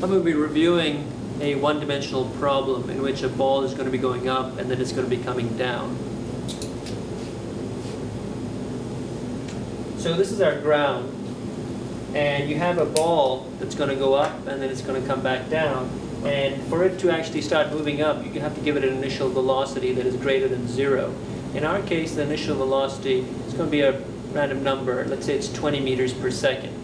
I'm going to be reviewing a one-dimensional problem in which a ball is going to be going up and then it's going to be coming down. So this is our ground, and you have a ball that's going to go up and then it's going to come back down. And for it to actually start moving up, you have to give it an initial velocity that is greater than 0. In our case, the initial velocity is going to be a random number. Let's say it's 20 meters per second.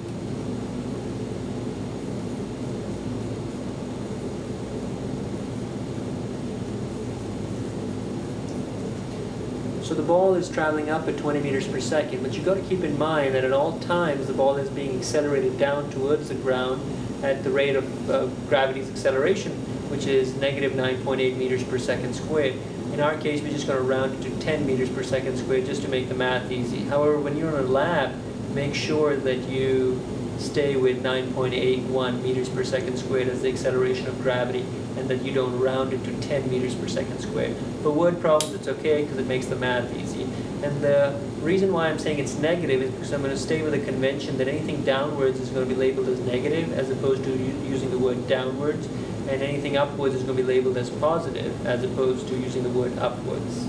So the ball is traveling up at 20 meters per second, but you've got to keep in mind that at all times the ball is being accelerated down towards the ground at the rate of gravity's acceleration, which is negative 9.8 meters per second squared. In our case, we're just going to round it to 10 meters per second squared just to make the math easy. However, when you're in a lab, make sure that you stay with 9.81 meters per second squared as the acceleration of gravity, and that you don't round it to 10 meters per second squared. For word problems, it's okay because it makes the math easy. And the reason why I'm saying it's negative is because I'm going to stay with a convention that anything downwards is going to be labeled as negative as opposed to using the word downwards, and anything upwards is going to be labeled as positive as opposed to using the word upwards.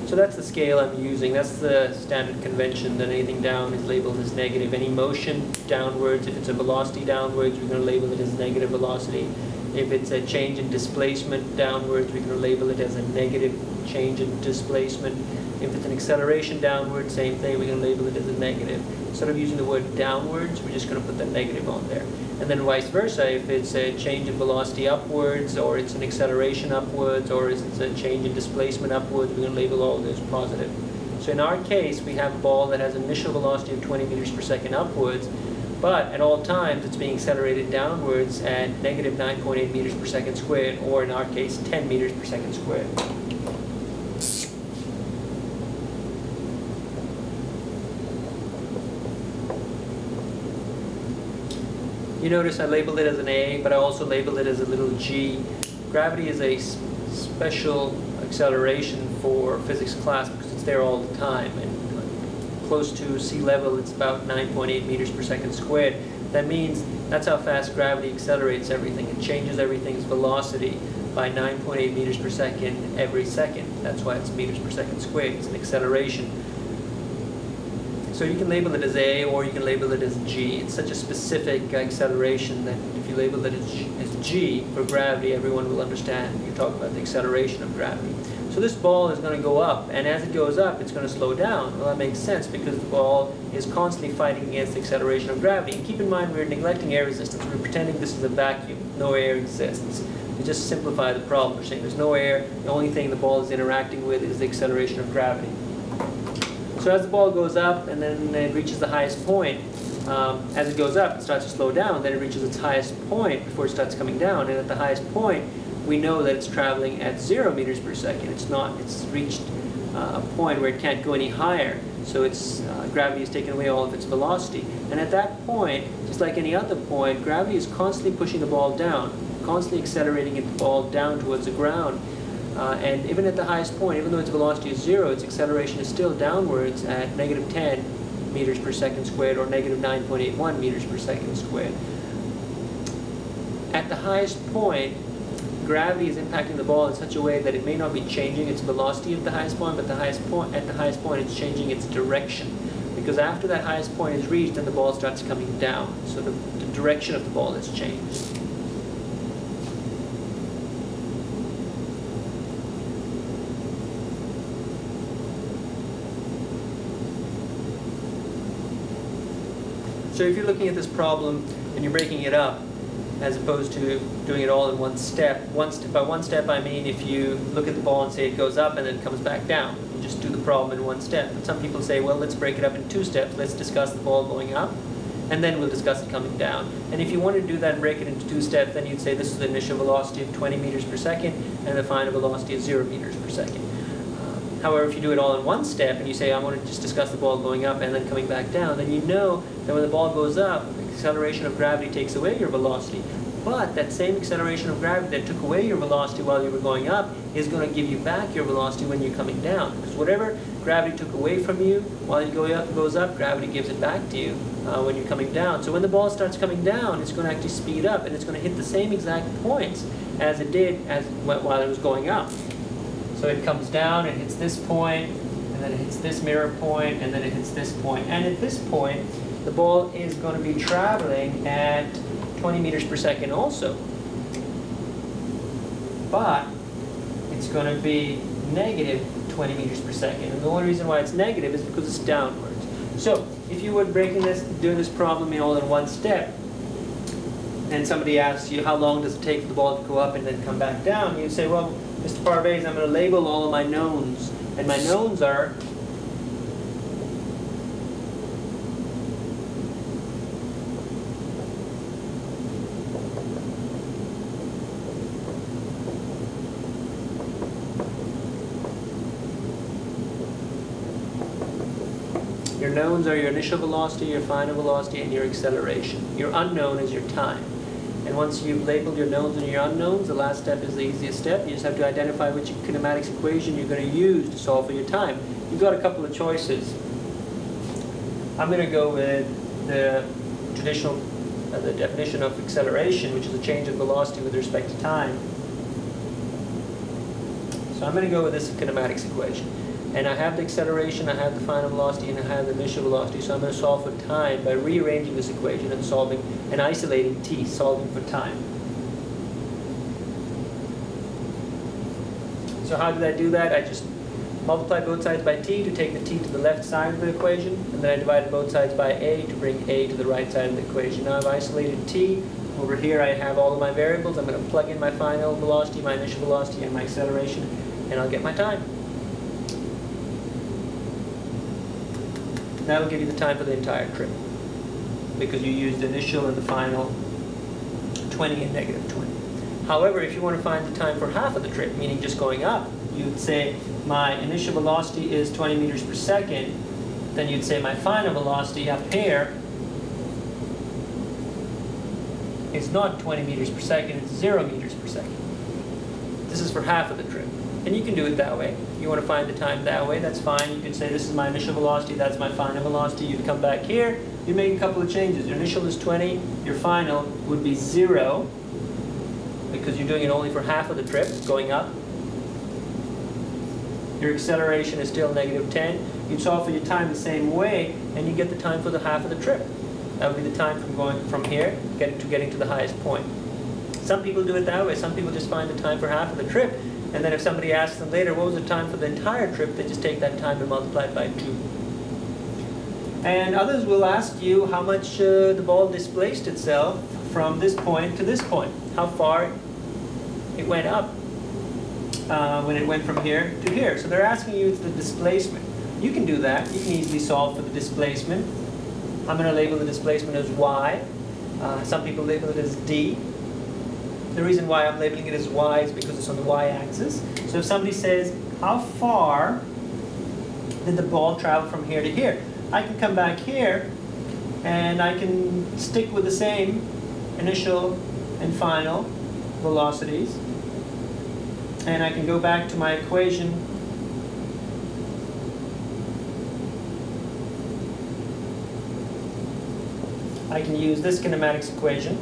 So that's the scale I'm using. That's the standard convention, that anything down is labeled as negative. Any motion downwards, if it's a velocity downwards, we're going to label it as negative velocity. If it's a change in displacement downwards, we're going to label it as a negative change in displacement. If it's an acceleration downwards, same thing, we're going to label it as a negative. Instead of using the word downwards, we're just going to put the negative on there. And then vice versa, if it's a change in velocity upwards, or it's an acceleration upwards, or it's a change in displacement upwards, we're going to label all of those positive. So in our case, we have a ball that has an initial velocity of 20 meters per second upwards, but at all times it's being accelerated downwards at negative 9.8 meters per second squared, or in our case, 10 meters per second squared. You notice I labeled it as an A, but I also labeled it as a little g. Gravity is a special acceleration for physics class because it's there all the time. And close to sea level, it's about 9.8 meters per second squared. That means that's how fast gravity accelerates everything. It changes everything's velocity by 9.8 meters per second every second. That's why it's meters per second squared. It's an acceleration. So you can label it as A, or you can label it as G. It's such a specific acceleration that if you label it as G for gravity, everyone will understand. You talk about the acceleration of gravity. So this ball is going to go up, and as it goes up, it's going to slow down. Well, that makes sense because the ball is constantly fighting against the acceleration of gravity. And keep in mind, we're neglecting air resistance. We're pretending this is a vacuum. No air exists. We just simplify the problem. We're saying there's no air. The only thing the ball is interacting with is the acceleration of gravity. So as the ball goes up and then it reaches the highest point, as it goes up, it starts to slow down. Then it reaches its highest point before it starts coming down. And at the highest point, we know that it's traveling at 0 meters per second. It's reached a point where it can't go any higher. So gravity has taken away all of its velocity. And at that point, just like any other point, gravity is constantly pushing the ball down, constantly accelerating the ball down towards the ground. And even at the highest point, even though its velocity is 0, its acceleration is still downwards at negative 10 meters per second squared, or negative 9.81 meters per second squared. At the highest point, gravity is impacting the ball in such a way that it may not be changing its velocity at the highest point, but at the highest point it's changing its direction. Because after that highest point is reached, then the ball starts coming down. So the direction of the ball has changed. So if you're looking at this problem and you're breaking it up, as opposed to doing it all in one step, by one step I mean if you look at the ball and say it goes up and then it comes back down. You just do the problem in one step. But some people say, well, let's break it up in 2 steps. Let's discuss the ball going up, and then we'll discuss it coming down. And if you want to do that and break it into 2 steps, then you'd say this is the initial velocity of 20 meters per second, and the final velocity is 0 meters per second. However, if you do it all in one step and you say, I want to just discuss the ball going up and then coming back down, then you know that when the ball goes up, the acceleration of gravity takes away your velocity. But that same acceleration of gravity that took away your velocity while you were going up is going to give you back your velocity when you're coming down. Because whatever gravity took away from you while you goes up, gravity gives it back to you when you're coming down. So when the ball starts coming down, it's going to actually speed up, and it's going to hit the same exact points as it did while it was going up. So it comes down, it hits this point, and then it hits this mirror point, and then it hits this point. And at this point, the ball is going to be traveling at 20 meters per second also. But it's going to be negative 20 meters per second. And the only reason why it's negative is because it's downwards. So if you were doing this problem all in one step, and somebody asks you how long does it take for the ball to go up and then come back down, you say, well, Mr. Parvaiz, I'm going to label all of my knowns. And my knowns are your knowns are your initial velocity, your final velocity, and your acceleration. Your unknown is your time. And once you've labeled your knowns and your unknowns, the last step is the easiest step. You just have to identify which kinematics equation you're going to use to solve for your time. You've got a couple of choices. I'm going to go with the traditional, the definition of acceleration, which is a change of velocity with respect to time. So I'm going to go with this kinematics equation. And I have the acceleration, I have the final velocity, and I have the initial velocity. So I'm going to solve for time by rearranging this equation and solving and isolating t, solving for time. So how did I do that? I just multiplied both sides by t to take the t to the left side of the equation, and then I divided both sides by a to bring a to the right side of the equation. Now I've isolated t. Over here I have all of my variables. I'm going to plug in my final velocity, my initial velocity, and my acceleration, and I'll get my time. That'll give you the time for the entire trip, because you used the initial and the final 20 and negative 20. However, if you want to find the time for half of the trip, meaning just going up, you'd say my initial velocity is 20 meters per second, then you'd say my final velocity up here is not 20 meters per second, it's 0 meters per second. This is for half of the trip. And you can do it that way. You want to find the time that way, that's fine. You can say this is my initial velocity, that's my final velocity. You'd come back here, you make a couple of changes. Your initial is 20, your final would be 0, because you're doing it only for half of the trip, going up. Your acceleration is still negative 10. You'd solve for your time the same way, and you get the time for the half of the trip. That would be the time from going from here getting to the highest point. Some people do it that way. Some people just find the time for half of the trip, and then if somebody asks them later, what was the time for the entire trip, they just take that time and multiply it by 2. And others will ask you how much the ball displaced itself from this point to this point, how far it went up when it went from here to here. So they're asking you the displacement. You can do that. You can easily solve for the displacement. I'm going to label the displacement as y. Some people label it as d. The reason why I'm labeling it as y is because it's on the y-axis. So if somebody says, how far did the ball travel from here to here? I can come back here, and I can stick with the same initial and final velocities. And I can go back to my equation. I can use this kinematics equation.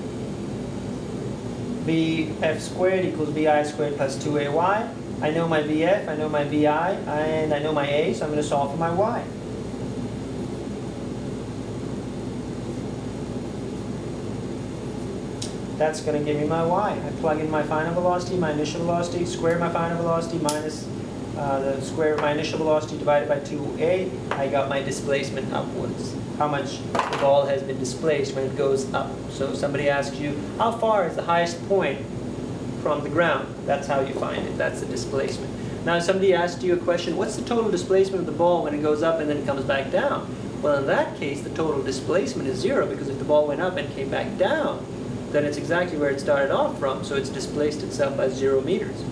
Vf squared equals vi squared plus 2ay. I know my vf, I know my vi, and I know my a, so I'm going to solve for my y. That's going to give me my y. I plug in my final velocity, my initial velocity, square my final velocity minus the square of my initial velocity divided by 2a. I got my displacement upwards. How much the ball has been displaced when it goes up. So if somebody asks you, how far is the highest point from the ground? That's how you find it. That's the displacement. Now if somebody asks you a question, what's the total displacement of the ball when it goes up and then it comes back down? Well, in that case, the total displacement is 0, because if the ball went up and came back down, then it's exactly where it started off from, so it's displaced itself by 0 meters.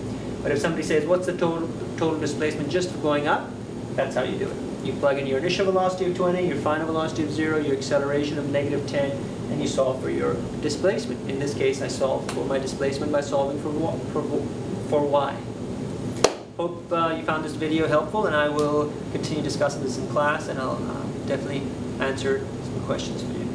But if somebody says, what's the total displacement just for going up? That's how you do it. You plug in your initial velocity of 20, your final velocity of 0, your acceleration of negative 10, and you solve for your displacement. In this case, I solved for my displacement by solving for y. Hope you found this video helpful, and I will continue discussing this in class, and I'll definitely answer some questions for you.